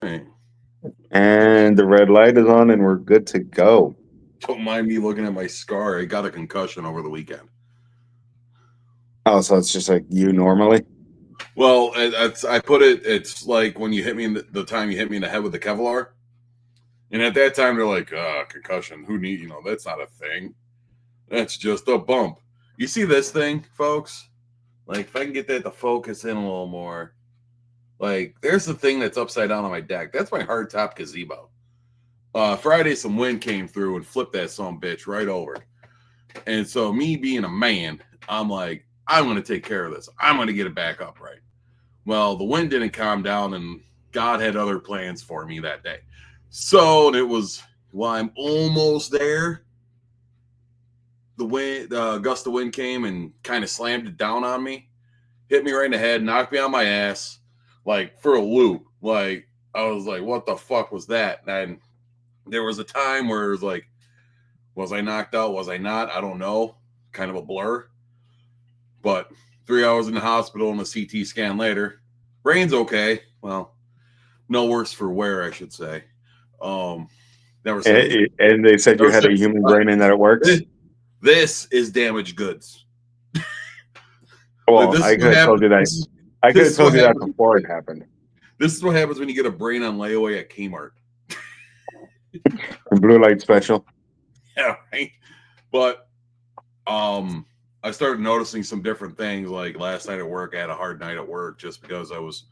Hey, And the red light is on, and we're good to go. don't mind me looking at my scar. I got a concussion over the weekend. Oh, so it's just like you normally? Well, I put it. It's like when you hit me in the time you hit me in the head with the Kevlar, and at that time they're like, concussion. Who need? That's not a thing. That's just a bump. You see this thing, folks? Like, if I can get that to focus in a little more. Like, there's the thing that's upside down on my deck. That's my hardtop gazebo. Friday, some wind came through and flipped that son bitch right over. And so, me being a man, I'm like, I'm going to take care of this. I'm going to get it back up right. Well, the wind didn't calm down, and God had other plans for me that day. So it was, well, I'm almost there. The wind, gust of wind came and kind of slammed it down on me, hit me right in the head, knocked me on my ass, like for a loop. Like, I was like, what the fuck was that? And there was a time where it was like, was I knocked out? Was I not? I don't know. Kind of a blur. But 3 hours in the hospital and a CT scan later, brain's okay. Well, no worse for wear, I should say. Um, never said it was. And they said you Never had said a it human was brain and that it works? this is damaged goods. Like, Well, this is I what could have told happens. you that. I could This have is what told you that happens. before it happened. This is what happens when you get a brain on layaway at Kmart. Blue light special. Yeah, right. But um, I started noticing some different things. Like last night at work, I had a hard night at work just because I was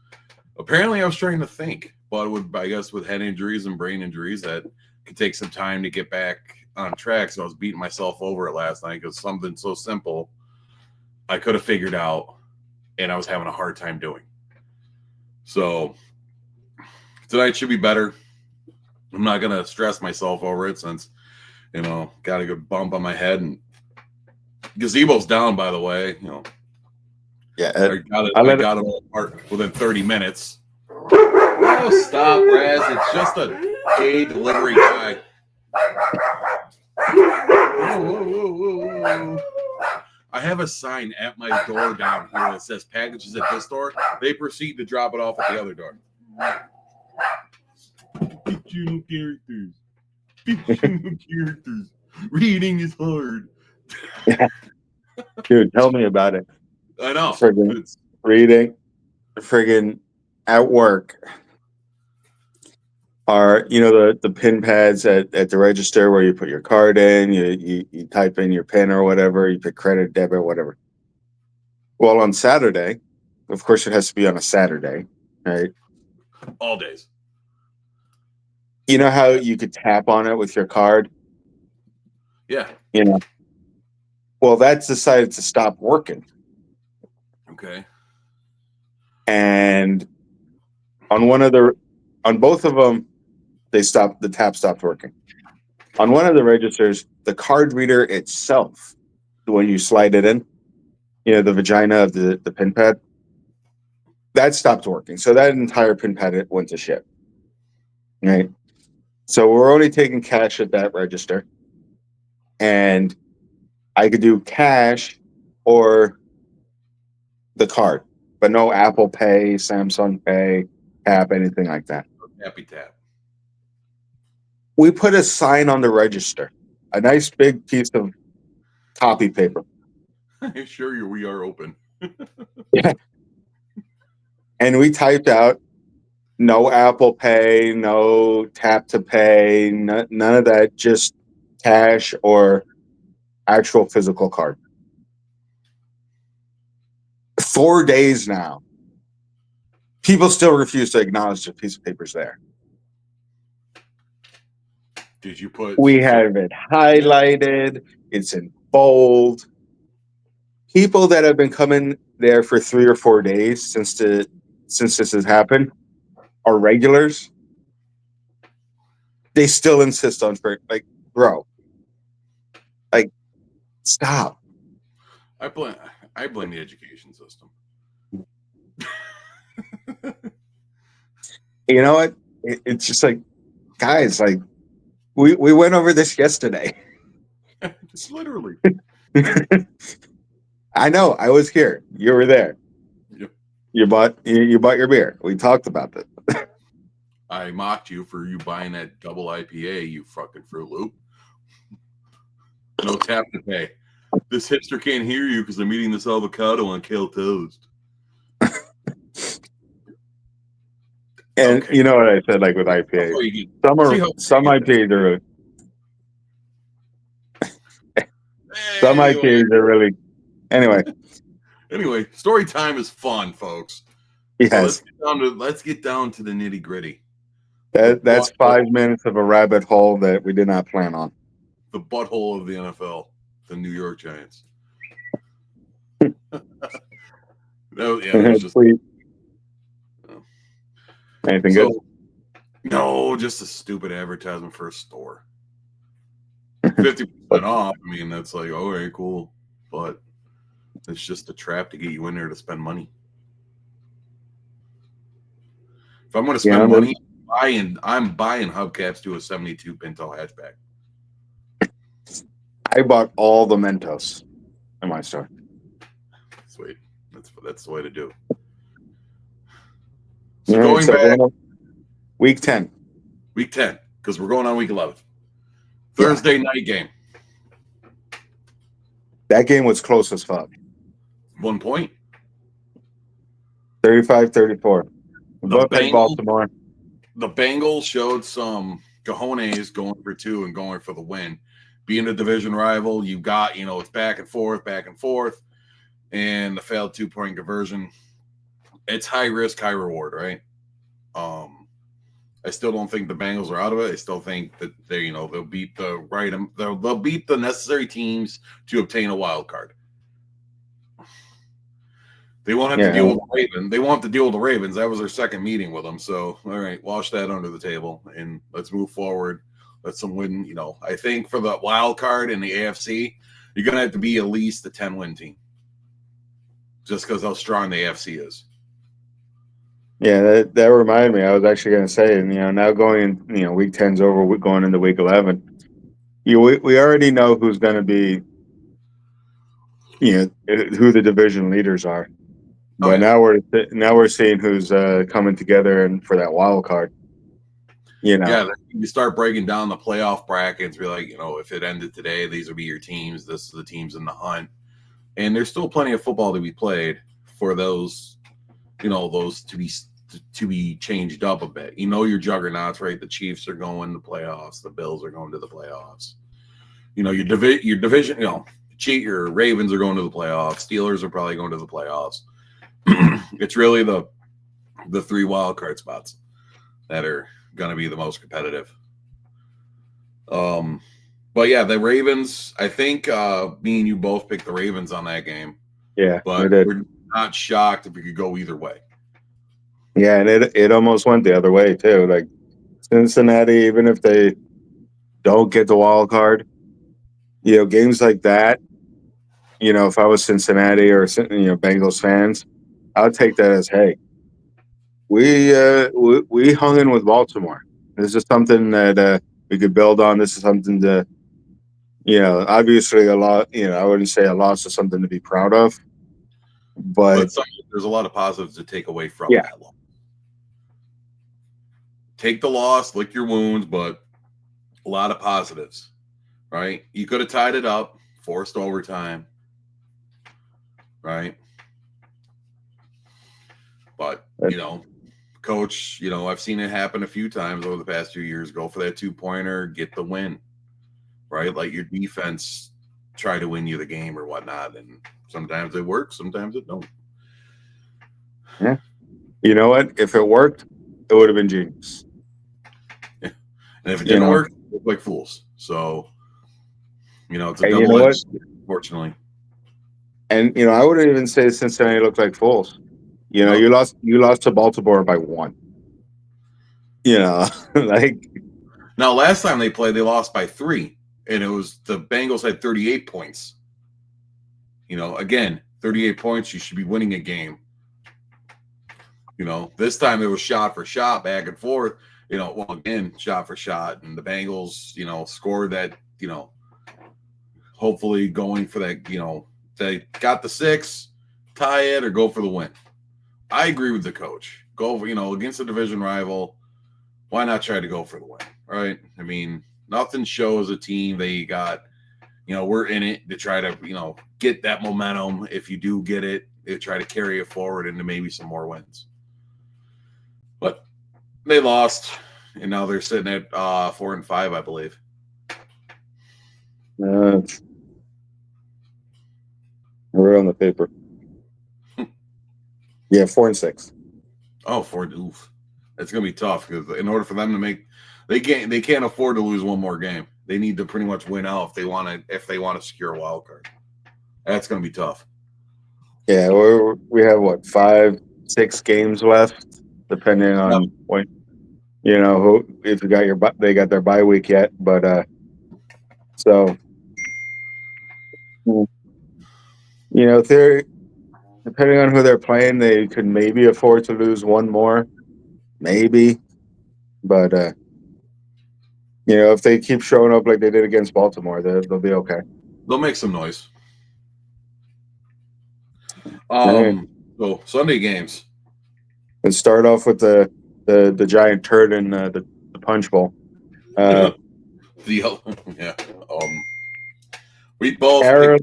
trying to think, but I guess with head injuries and brain injuries, that could take some time to get back on track. So I was beating myself over it last night because something so simple I could have figured out, and I was having a hard time doing. So tonight should be better. I'm not gonna stress myself over it since got a good bump on my head, and gazebo's down. By the way, Yeah, I got it. I I let it. got it all apart within 30 minutes. Oh, stop, Raz! It's just a gay delivery guy. Whoa, whoa, whoa, whoa, whoa. I have a sign at my door down here that says packages at this door. They proceed to drop it off at the other door. Fictional characters. Fictional characters. Reading is hard. Dude, tell me about it. I know. Friggin' It's reading, friggin' at work are, the pin pads at the register where you put your card in, you type in your pin or whatever, you pick credit, debit, whatever. Well, on Saturday, of course, it has to be on a Saturday, right? all days. You know how you could tap on it with your card? Yeah. You know, well, that's decided to stop working. Okay. And on one of the, on both of them, the tap stopped working. On one of the registers, the card reader itself, when you slide it in, the vagina of the pin pad, that stopped working. So that entire pin pad went to shit. Right. So we're only taking cash at that register. And I could do cash or the card, but no Apple Pay, Samsung Pay, Tap, anything like that. Happy tap. We put a sign on the register, a nice big piece of copy paper. I assure you, we are open. Yeah. And we typed out no Apple Pay, no Tap to Pay, none of that, just cash or actual physical card. 4 days now. People still refuse to acknowledge the piece of paper's there. Did you put We specific? have it highlighted. It's in bold. People that have been coming there for 3 or 4 days since this has happened are regulars. They still insist on like, bro, like, stop. I blame. I blame the education system. You know what? It's just like, guys, like, we went over this yesterday. Literally. I know. I was here. You were there. Yep. You bought your beer. We talked about this. I mocked you for you buying that double IPA, you fucking Fruit Loop. No tap to pay. This hipster can't hear you because I'm eating this avocado on kale toast. And Okay. you know what I said, like with IPAs, some IPAs are really, some IPAs are really. Anyway, story time is fun, folks. Yes. So let's get down to the nitty gritty. That's 5 minutes of a rabbit hole that we did not plan on. The butthole of the NFL, the New York Giants. That was just anything good? No, just a stupid advertisement for a store. 50% off. I mean, that's like, all right, cool, but it's just a trap to get you in there to spend money. If I'm going to spend money, I'm buying hubcaps to a 72 Pinto hatchback. I bought all the Mentos in my store. Sweet. That's the way to do it. So going back, week 10. Week 10, because we're going on week 11. Thursday night game. That game was close as fuck. 1 point. 35-34. Baltimore. The Bengals showed some cojones going for 2 and going for the win. Being a division rival, you got, it's back and forth, and the failed 2-point conversion. It's high risk, high reward, right? I still don't think the Bengals are out of it. I still think that they'll beat they'll beat the necessary teams to obtain a wild card. They won't have to deal with the Ravens. They won't have to deal with the Ravens. That was their second meeting with them. So, all right, wash that under the table and let's move forward. Let's win. I think for the wild card in the AFC, you're going to have to be at least a 10-win team just because how strong the AFC is. Yeah, that reminded me. I was actually going to say, now going, week 10's over, we're going into week 11. We already know who's going to be, who the division leaders are. But now we're seeing who's coming together and for that wild card. Yeah, you start breaking down the playoff brackets. Be like, if it ended today, these would be your teams. This is the teams in the hunt, and there's still plenty of football to be played for those, those to be changed up a bit. Your juggernauts, right? The Chiefs are going to the playoffs. The Bills are going to the playoffs. Your division, your Ravens are going to the playoffs. Steelers are probably going to the playoffs. It's really the 3 wild card spots that are going to be the most competitive. But yeah, the Ravens, I think me and you both picked the Ravens on that game. Yeah, but we're not shocked if it could go either way. Yeah, and it almost went the other way too. Like Cincinnati, even if they don't get the wild card, games like that, if I was Cincinnati or Bengals fans, I would take that as, hey, we hung in with Baltimore. This is something that we could build on. This is something to, obviously a lot. I wouldn't say a loss is something to be proud of, but there's a lot of positives to take away from that loss. Take the loss, lick your wounds, but a lot of positives, right? You could have tied it up, forced overtime, right? But, coach, I've seen it happen a few times over the past 2 years. Go for that 2-pointer, get the win, right? Let your defense try to win you the game or whatnot. And sometimes it works, sometimes it don't. Yeah. You know what? If it worked, it would have been genius. Yeah. And if it didn't work, we look like fools. So, it's a double-edged, unfortunately. And, I wouldn't even say Cincinnati looked like fools. No. You lost to Baltimore by 1. Like. Now, last time they played, they lost by 3. And it was the Bengals had 38 points. Again, 38 points, you should be winning a game. This time it was shot for shot, back and forth. Again, shot for shot. And the Bengals, scored that, hopefully going for that, they got the 6, tie it, or go for the win. I agree with the coach. Go, against a division rival, why not try to go for the win, right? I mean, nothing shows a team they got, we're in it to try to, get that momentum. If you do get it, they try to carry it forward into maybe some more wins. But they lost, and now they're sitting at 4-5, I believe. We're on the paper. Yeah, 4-6. Oh, oof. It's going to be tough because in order for them to make, they can't afford to lose one more game. They need to pretty much win out if they want to secure a wild card. That's going to be tough. Yeah, we have 5-6 games left, depending on what who, if they got their bye week yet. But so if they're depending on who they're playing, they could maybe afford to lose one more, maybe. But if they keep showing up like they did against Baltimore, they'll be okay. They'll make some noise. Right. So Sunday games. Let's start off with the giant turd in the punch bowl. Yeah. We both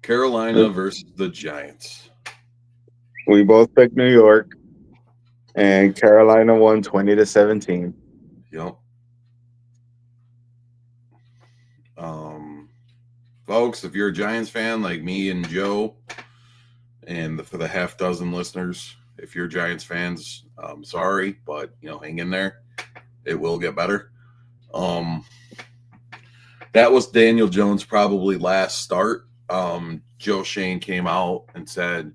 Carolina versus the Giants. We both picked New York, and Carolina won 20-17. Yep. Folks, if you're a Giants fan like me and Joe, and for the half dozen listeners, if you're Giants fans, I'm sorry, but hang in there. It will get better. That was Daniel Jones' probably last start. Joe Schoen came out and said,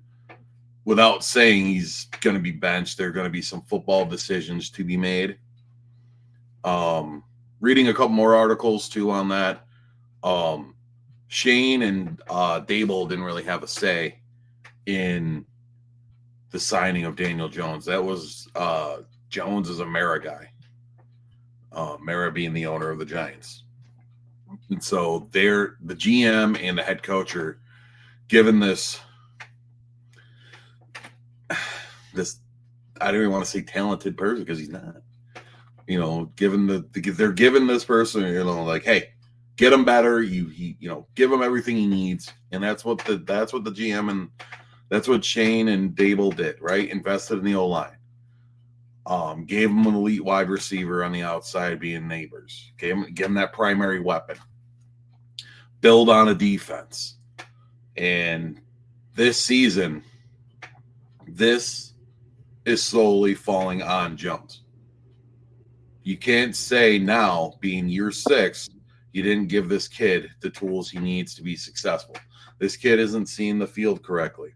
without saying he's going to be benched, there are going to be some football decisions to be made. Reading a couple more articles too on that. Schoen and Dable didn't really have a say in the signing of Daniel Jones. That was Jones is a Mara guy. Mara being the owner of the Giants. And so the GM and the head coach are given this I don't even want to say talented person because he's not. They're giving this person, like, hey, get him better. Give him everything he needs, and that's what the GM and that's what Schoen and Dable did, right? Invested in the O-line. Gave him an elite wide receiver on the outside, being Neighbors. Give him that primary weapon. Build on a defense, and this season, this is slowly falling on Jones. You can't say now, being year 6, you didn't give this kid the tools he needs to be successful. This kid isn't seeing the field correctly.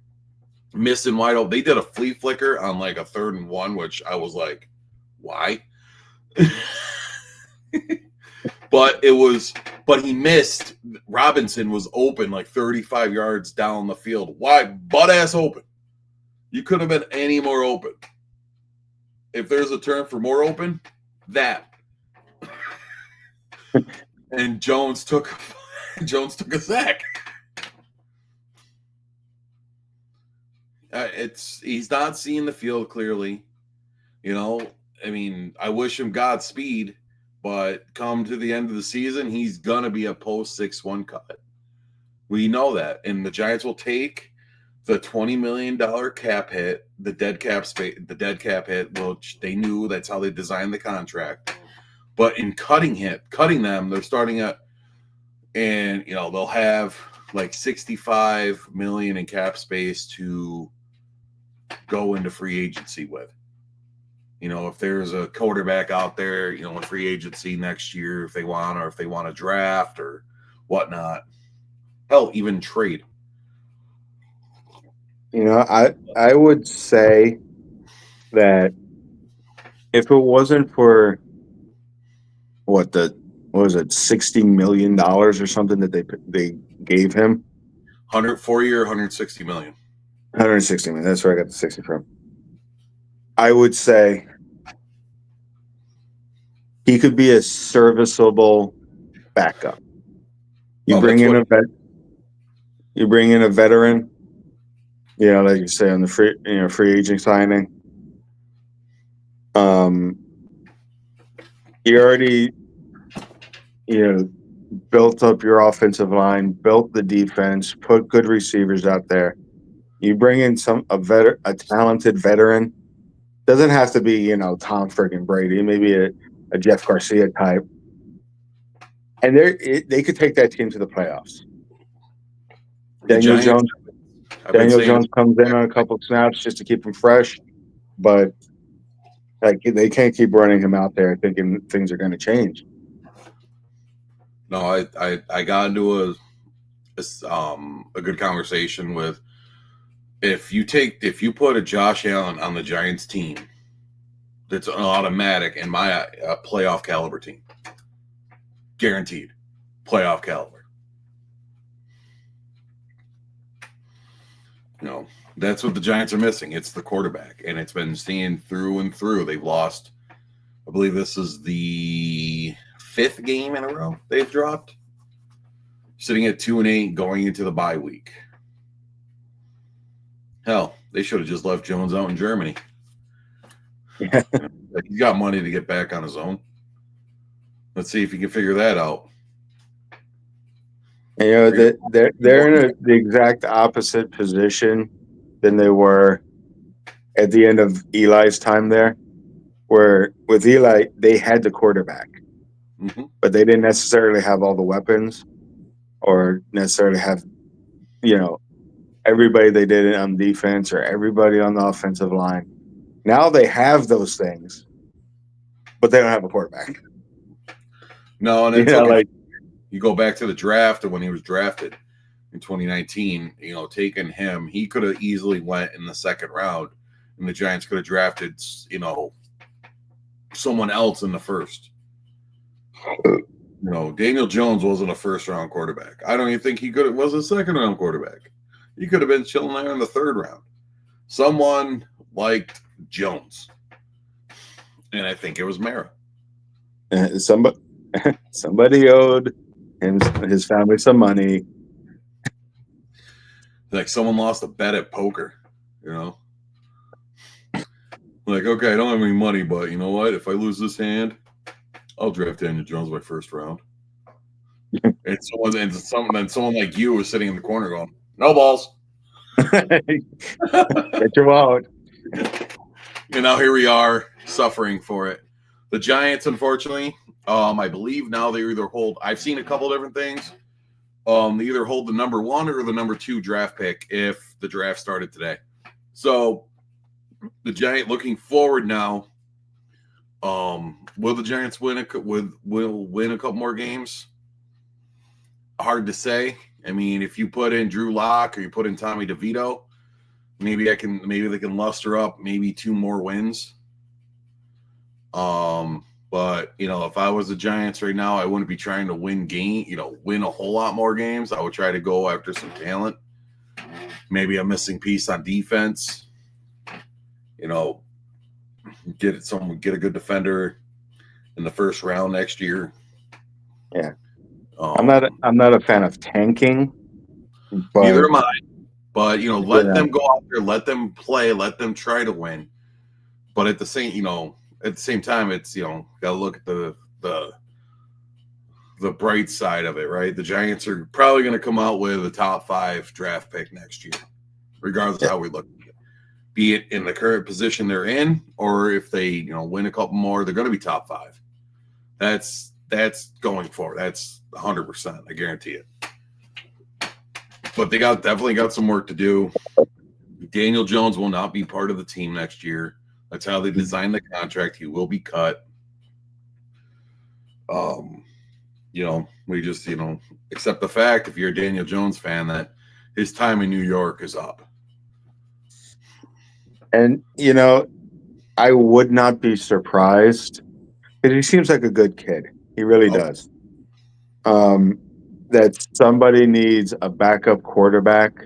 Missing wide open. They did a flea flicker on like a 3rd and 1, which I was like, why? But he missed. Robinson was open like 35 yards down the field. Why? Butt ass open. You couldn't have been any more open. If there's a term for more open, that. And Jones took a sack. He's not seeing the field clearly. I mean, I wish him Godspeed, but come to the end of the season, he's gonna be a post 6-1 cut. We know that, and the Giants will take the $20 million cap hit, the dead cap hit, which they knew that's how they designed the contract. But in cutting them, they're starting at, and they'll have like $65 million in cap space to go into free agency with. If there's a quarterback out there, in free agency next year, if they want, or if they want to draft or whatnot, hell, even trade. I would say that if it wasn't for what was it, $60 million or something that they gave him, 4-year, $160 million. 160 million. That's where I got the 60 from. I would say he could be a serviceable backup. You bring in a veteran, like you say on the free agent signing. Um, you already, built up your offensive line, built the defense, put good receivers out there. You bring in a talented veteran. Doesn't have to be, Tom friggin' Brady. Maybe a Jeff Garcia type, and they could take that team to the playoffs. The Daniel Giants. Jones. I've been Daniel saying Jones comes in on a couple of snaps just to keep him fresh, but like they can't keep running him out there thinking things are going to change. no, I got into a good conversation with if you put a Josh Allen on the Giants team, that's an automatic in my playoff caliber team, guaranteed playoff caliber. That's what the Giants are missing. It's the quarterback, and it's been seen through and through. They've lost. I believe this is the 5th game in a row they've dropped, sitting at 2-8 going into the bye week. Hell, they should have just left Jones out in Germany. Yeah. He's got money to get back on his own. Let's see if he can figure that out. They're in the exact opposite position than they were at the end of Eli's time there, where with Eli, they had the quarterback, but they didn't necessarily have all the weapons or necessarily have, everybody they did on defense or everybody on the offensive line. Now they have those things, but they don't have a quarterback. No, and it's you go back to the draft, and when he was drafted in 2019, taking him, he could have easily went in the 2nd round, and the Giants could have drafted, someone else in the 1st. Daniel Jones wasn't a 1st-round quarterback. I don't even think he was a 2nd-round quarterback. He could have been chilling there in the 3rd round. Someone liked Jones, and I think it was Mara. Somebody owed his family some money. Like someone lost a bet at poker, Like, okay, I don't have any money, but you know what? If I lose this hand, I'll draft Daniel Jones by 1st round. And someone like you was sitting in the corner going, "No balls." Bet you won't. And now here we are suffering for it. The Giants, unfortunately, I believe now they either hold. I've seen a couple different things. They either hold the number 1 or the number 2 draft pick if the draft started today. So the Giants looking forward now. Will the Giants win will win a couple more games? Hard to say. I mean, if you put in Drew Lock or you put in Tommy DeVito, maybe they can luster up maybe 2 more wins. But if I was the Giants right now, I wouldn't be trying to win a whole lot more games. I would try to go after some talent. Maybe a missing piece on defense. Get a good defender in the 1st round next year. Yeah. I'm not a fan of tanking. But, neither am I. But let them go out there, let them play, let them try to win. But at the same time, it's gotta look at the bright side of it, right? The Giants are probably going to come out with a top 5 draft pick next year, regardless of how we look at it. Be it in the current position they're in, or if they win a couple more, they're going to be top 5. That's going forward. That's 100%. I guarantee it. But they definitely got some work to do. Daniel Jones will not be part of the team next year. That's how they designed the contract. He will be cut. We just, accept the fact, if you're a Daniel Jones fan, that his time in New York is up. And, I would not be surprised because he seems like a good kid. He really does. That somebody needs a backup quarterback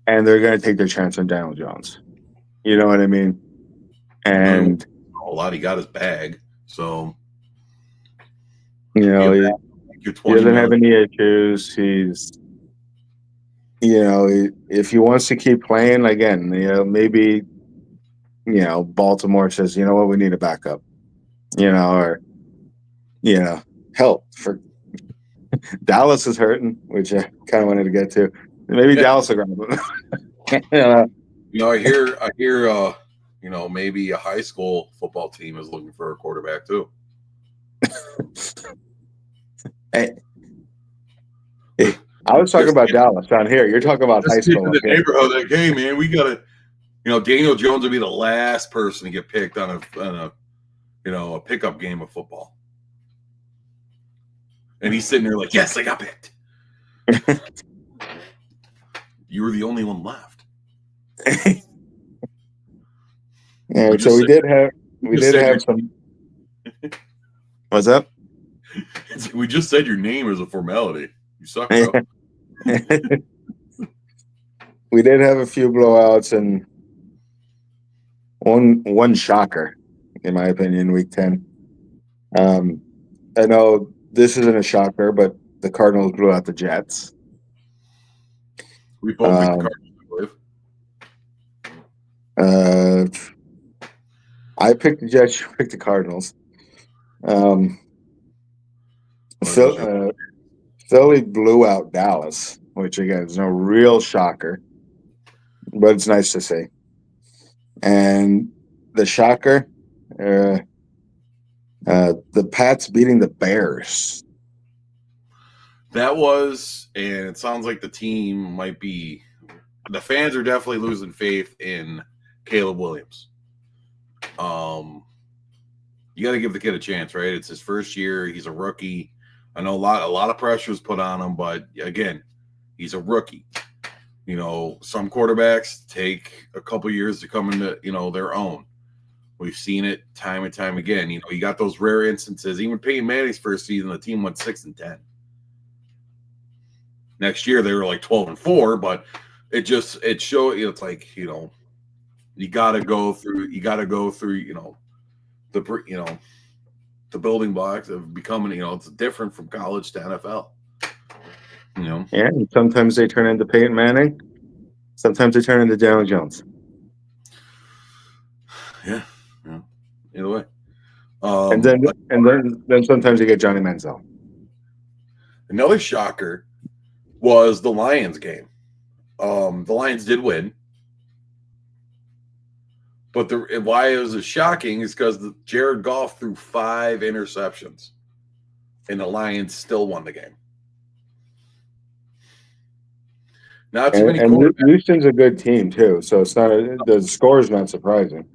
and they're going to take their chance on Daniel Jones. You know what I mean? And a lot, he got his bag. So, he doesn't have any issues. He's, if he wants to keep playing again, maybe Baltimore says, you know what, we need a backup, or help for Dallas is hurting, which I kind of wanted to get to. Maybe Dallas will grab him. I hear, maybe a high school football team is looking for a quarterback too. Hey, I was talking about Dallas down here. You're talking about high school. In the neighborhood, like, hey man, we gotta, Daniel Jones would be the last person to get picked on a pickup game of football, and he's sitting there like, yes, I got picked. You were the only one left. Yeah, so we did have some. What's up? We just said your name as a formality. You suck, bro. We did have a few blowouts and one shocker, in my opinion, week 10. I know this isn't a shocker, but the Cardinals blew out the Jets. We both picked the Cardinals, I believe. I picked the Jets. You picked the Cardinals. Philly blew out Dallas, which again is no real shocker, but it's nice to see. And the shocker, the Pats beating the Bears. That was, and it sounds like the team might be. The fans are definitely losing faith in Caleb Williams. You got to give the kid a chance, right? It's his first year. He's a rookie. I know a lot of pressure was put on him, but again, he's a rookie. Some quarterbacks take a couple years to come into, their own. We've seen it time and time again. You got those rare instances. Even Peyton Manning's first season, the team went 6-10. Next year they were like 12-4, but it showed. It's like you got to go through. The building blocks of becoming. It's different from college to NFL. Yeah, and sometimes they turn into Peyton Manning. Sometimes they turn into Daniel Jones. Yeah. Either way. And then sometimes you get Johnny Manziel. Another shocker was the Lions game. The Lions did win. But why it was shocking is because Jared Goff threw 5 interceptions, and the Lions still won the game. Not too many quarterbacks. Houston's a good team too, so it's not the score is not surprising.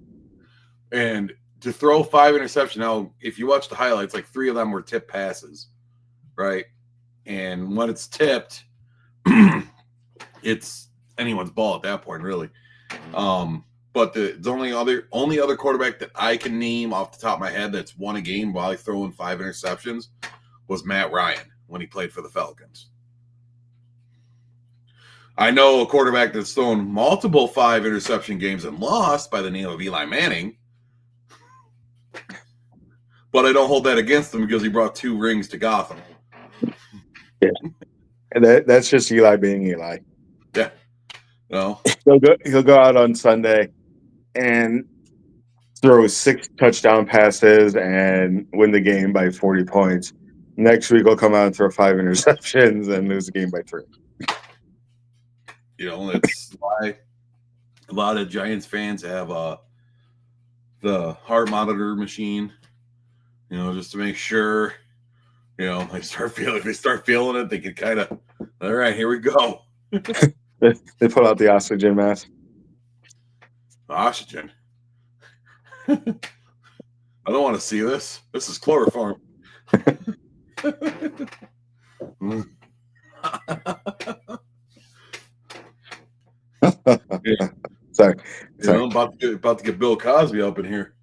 And to throw 5 interceptions, now if you watch the highlights, like 3 of them were tipped passes, right? And when it's tipped, it's anyone's ball at that point, really. But the only other quarterback that I can name off the top of my head that's won a game while throwing 5 interceptions was Matt Ryan when he played for the Falcons. I know a quarterback that's thrown multiple 5 interception games and lost by the name of Eli Manning, but I don't hold that against him because he brought 2 rings to Gotham. Yeah, and that's just Eli being Eli. Yeah, no, he'll go out on Sunday and throw 6 touchdown passes and win the game by 40 points. Next week, he'll come out and throw 5 interceptions and lose the game by 3. That's why a lot of Giants fans have the heart monitor machine, just to make sure, they start feeling it, they can kind of, all right, here we go. They pull out the oxygen mask. Oxygen. I don't want to see this. This is chloroform. Yeah. Sorry. I'm about to get Bill Cosby up in here.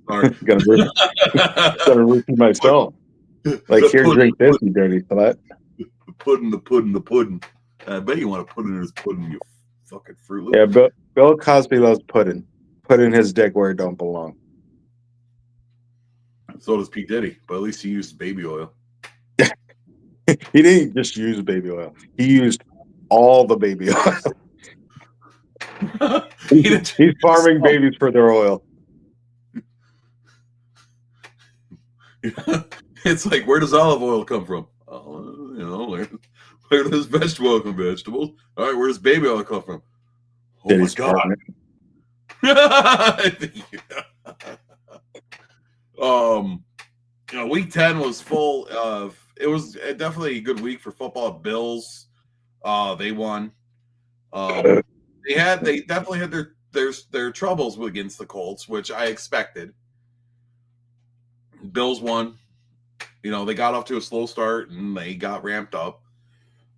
Sorry. Gotta repeat myself. Like, here, drink this, you dirty slut. The pudding. I bet you want to put in his pudding, you fucking Fruit Loop. Yeah, Bill Cosby loves pudding. Putting his dick where it don't belong. So does P. Diddy, but at least he used baby oil. He didn't just use baby oil. He used all the baby oil. He's farming babies for their oil. It's like, where does olive oil come from? Where does vegetable oil come from? Vegetables. All right, where does baby oil come from? Oh Daddy's my God. Week 10 was full of. It was definitely a good week for football. Bills, they won. They definitely had their troubles against the Colts, which I expected. Bills won. They got off to a slow start and they got ramped up.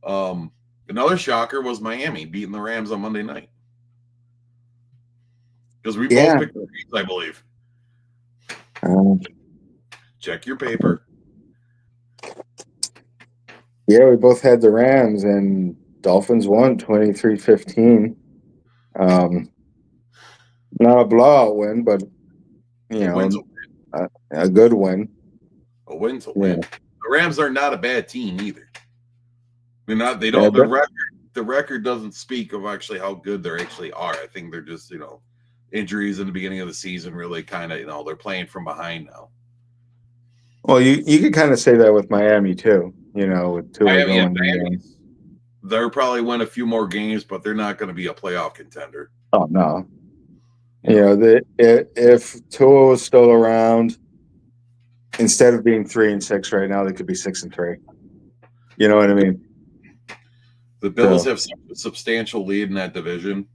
Another shocker was Miami beating the Rams on Monday night. Because we both picked the Chiefs, I believe. Check your paper. Yeah, we both had the Rams, and Dolphins won 23-15. Not a blowout win, but a good win. A win's a win. The Rams are not a bad team either. They're not. They don't. The record doesn't speak of actually how good they actually are. I think they're just injuries in the beginning of the season really kind of they're playing from behind now. Well, you could kind of say that with Miami too. With Tua going. They'll probably win a few more games, but they're not going to be a playoff contender. Oh no. If Tua was still around, instead of being 3-6 right now, they could be 6-3. You know what I mean? The Bills have such a substantial lead in that division.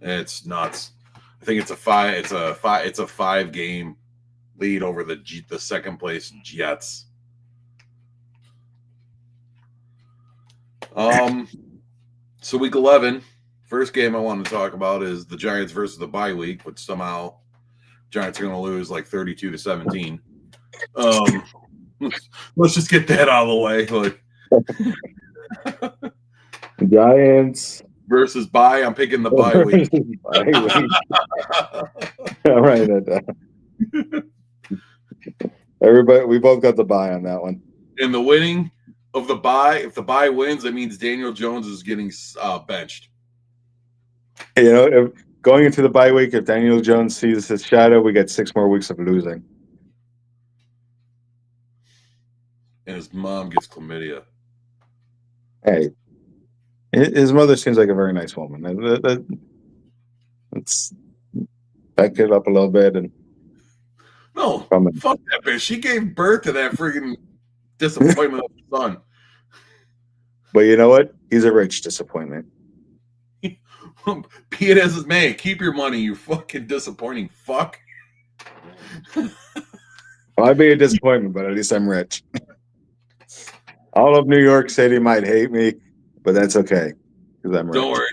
It's nuts. I think it's a 5-game lead over the second place Jets. So week 11, first game I want to talk about is the Giants versus the bye week, which somehow Giants are going to lose like 32-17. Let's just get that out of the way. Giants versus bye. I'm picking the bye week. All right. Everybody, we both got the bye on that one. And the winning of the bye, if the bye wins, that means Daniel Jones is getting benched. If going into the bye week, if Daniel Jones sees his shadow, we get 6 more weeks of losing. And his mom gets chlamydia. Hey, his mother seems like a very nice woman. Let's back it up a little bit and. No, fuck that bitch. She gave birth to that freaking disappointment of a son. But you know what? He's a rich disappointment. Be it as it may. Keep your money, you fucking disappointing fuck. Well, I'd be a disappointment, but at least I'm rich. All of New York City might hate me, but that's okay because I'm rich. Don't worry.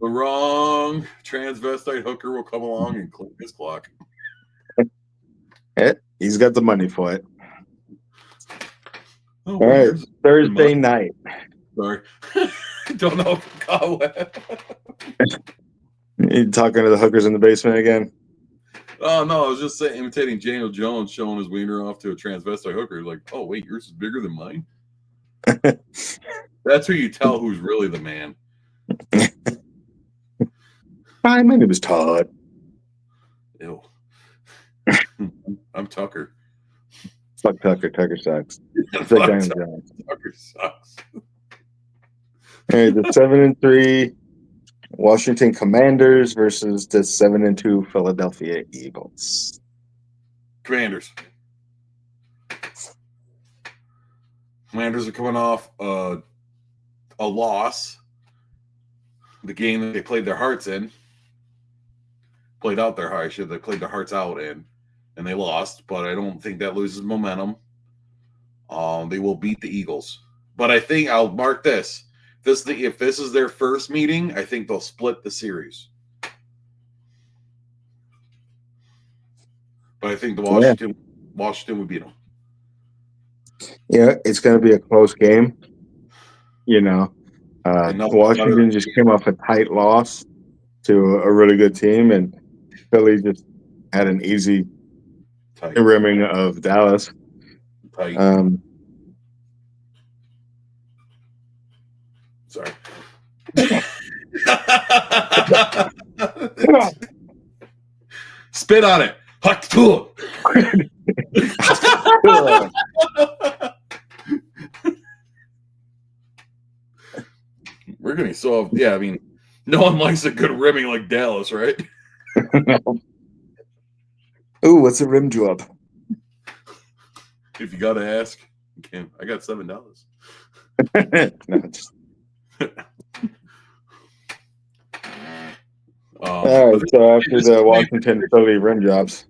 The wrong transvestite hooker will come along and click his clock. He's got the money for it. All right, Thursday night. Sorry. Don't know if it got wet. You talking to the hookers in the basement again? Oh, no, I was just imitating Daniel Jones showing his wiener off to a transvestite hooker. Like, oh, wait, yours is bigger than mine? That's who you tell who's really the man. Hi, my name is Todd. Ew. I'm Tucker. Fuck Tucker. Tucker sucks. Tucker sucks. Hey, the 7-3 Washington Commanders versus the 7-2 Philadelphia Eagles. Commanders are coming off a loss. The game that they played their hearts in. Played out their hearts. They played their hearts out in. And they lost, but I don't think that loses momentum. They will beat the Eagles. But I think I'll mark this. If this is their first meeting, I think they'll split the series. But I think the Washington would beat them. Yeah, it's going to be a close game. Washington just came off a tight loss to a really good team, and Philly just had an easy rimming of Dallas. Sorry. Spit on it. We're gonna solve. Yeah, I mean, no one likes a good rimming like Dallas, right? Ooh, what's a rim job? If you gotta ask, okay, I got $7. No, just... All right, so after the Washington Philly rim jobs,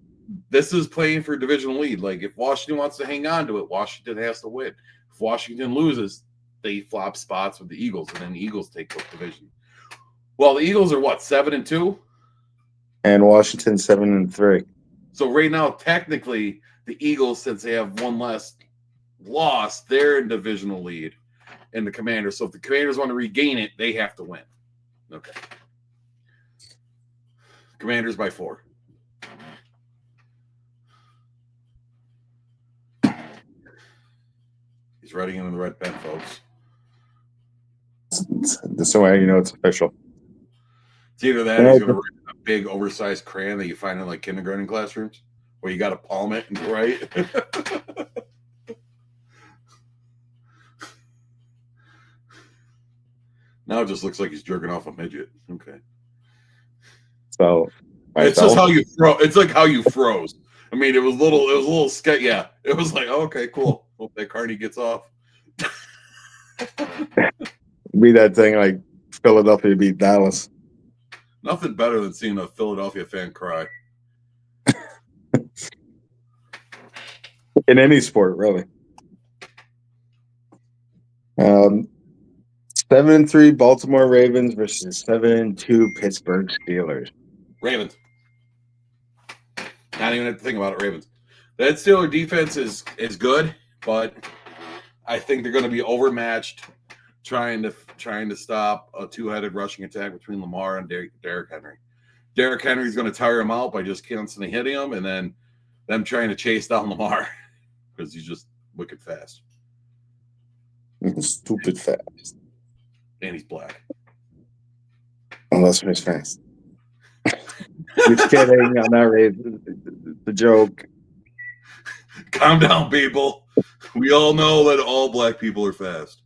this is playing for divisional lead. Like if Washington wants to hang on to it, Washington has to win. If Washington loses, they flop spots with the Eagles, and then the Eagles take the division. Well, the Eagles are what, 7-2, and Washington 7-3. So right now, technically, the Eagles, since they have one less loss, they're in divisional lead in the Commanders. So if the Commanders want to regain it, they have to win. Okay. Commanders by 4. He's writing in the red pen, folks. This way you know it's official. It's either that or he's going to write a big oversized crayon that you find in like kindergarten classrooms where you got to palm it and write. Now it just looks like he's jerking off a midget. Okay. So it's just how you throw. It's like how you froze. I mean, it was a little sketchy. Yeah, it was like, oh, okay, cool. Hope that Carney gets off. Be that thing like Philadelphia beat Dallas. Nothing better than seeing a Philadelphia fan cry. In any sport, really. 7-3 Baltimore Ravens versus 7-2 Pittsburgh Steelers. Ravens. Not even have to think about it. Ravens. That Steeler defense is good, but I think they're going to be overmatched trying to stop a two-headed rushing attack between Lamar and Derrick Henry. Derrick Henry's going to tire him out by just constantly hitting him, and then them trying to chase down Lamar because he's just wicked fast. Stupid fast. And he's black. Unless he's fast. Just kidding. I'm not raising the joke. Calm down, people. We all know that all black people are fast.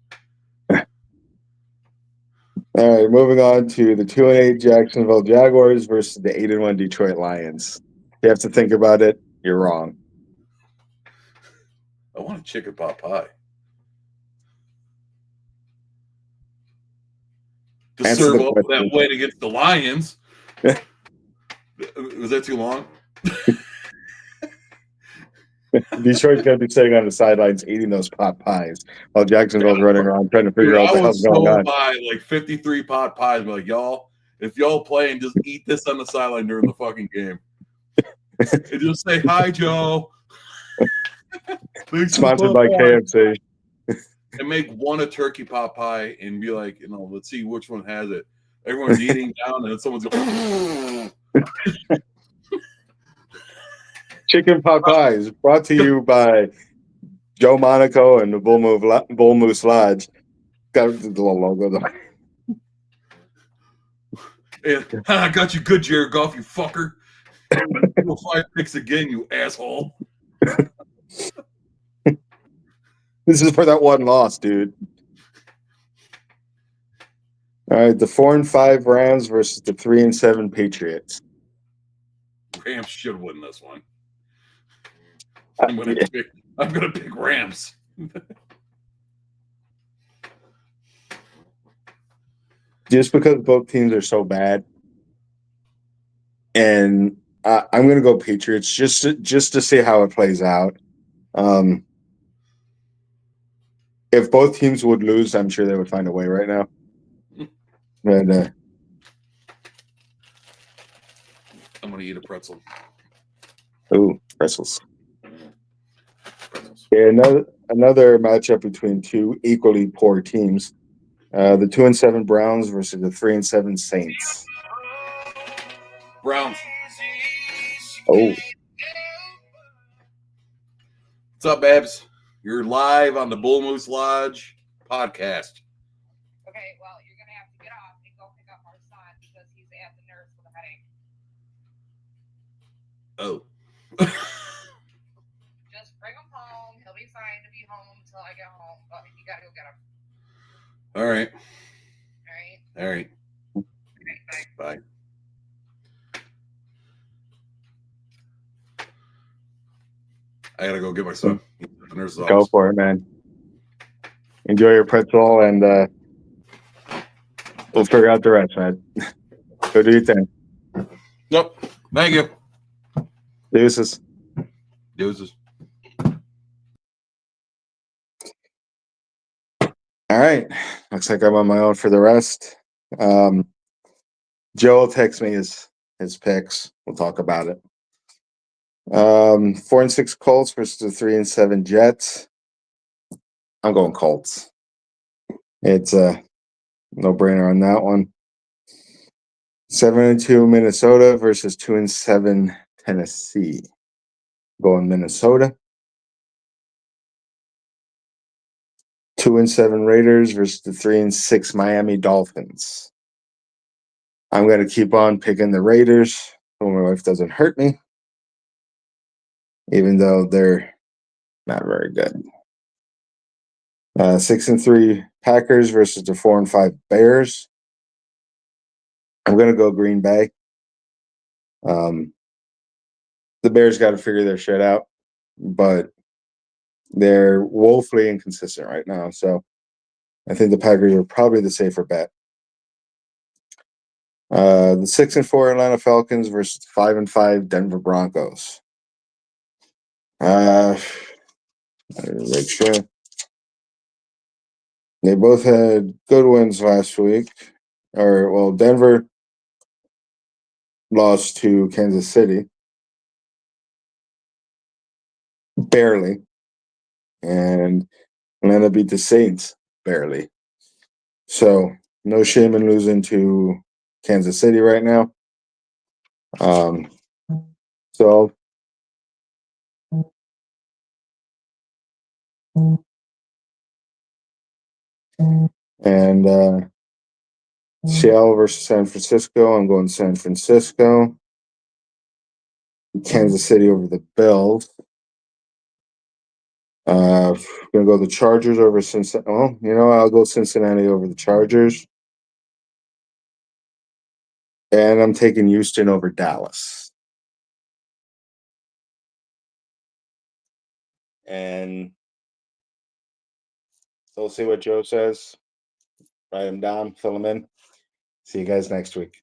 All right, moving on to the 2-8 Jacksonville Jaguars versus the 8-1 Detroit Lions. You have to think about it. You're wrong. I want a chicken pot pie. To serve up that win against the Lions. Was that too long? Detroit's going to be sitting on the sidelines eating those pot pies while Jacksonville's running around trying to figure out what the hell's going on. I was so buy like 53 pot pies. Be like, y'all, if y'all play and just eat this on the sideline during the fucking game. And just say, hi, Joe. Sponsored by KFC. And make one a turkey pot pie and be like, let's see which one has it. Everyone's eating down and then someone's going, Chicken pot pies brought to you by Joe Monaco and the Bull Moose Lodge. Got the little logo though. And, I got you good, Jared Goff, you fucker. 5 picks again, you asshole. This is for that one loss, dude. All right, the 4-5 Rams versus the 3-7 Patriots. Rams should win this one. I'm gonna pick Rams. Just because both teams are so bad, and I'm gonna go Patriots just to see how it plays out. If both teams would lose, I'm sure they would find a way right now. But I'm gonna eat a pretzel. Ooh, pretzels. Yeah, another matchup between two equally poor teams. The 2-7 Browns versus the 3-7 Saints. Browns. Oh. What's up, Babs? You're live on the Bull Moose Lodge podcast. Okay, well, you're going to have to get off and go pick up our Oh. Just bring him home. He'll be fine to be home until I get home. But you gotta go get him. All right. All right. All right. Okay, bye. Bye. I gotta go get my son. There's the Go house. for it, man. Enjoy your pretzel, and we'll figure out the rest, man. Go do your thing. Yep. Thank you. Deuces. Deuces. All right. Looks like I'm on my own for the rest. Joe will text me his picks. We'll talk about it. 4-6 Colts versus the 3-7 Jets. I'm going Colts. It's a no-brainer on that one. 7-2 Minnesota versus 2-7 Tennessee. Going Minnesota. 2-7 Raiders versus the 3-6 Miami Dolphins. I'm gonna keep on picking the Raiders so my wife doesn't hurt me, even though they're not very good. 6-3 Packers versus the 4-5 Bears. I'm gonna go Green Bay. The Bears got to figure their shit out, but they're woefully inconsistent right now. So I think the Packers are probably the safer bet. The 6-4 Atlanta Falcons versus 5-5 Denver Broncos. Make sure they both had good wins last week. Denver lost to Kansas City barely, and Atlanta beat the Saints barely. So no shame in losing to Kansas City right now. So and Seattle versus San Francisco. I'm going San Francisco. Kansas City over the Bills. Gonna go the Chargers over Cincinnati. Well, I'll go Cincinnati over the Chargers. And I'm taking Houston over Dallas. And we'll see what Joe says. Write him down, fill him in. See you guys next week.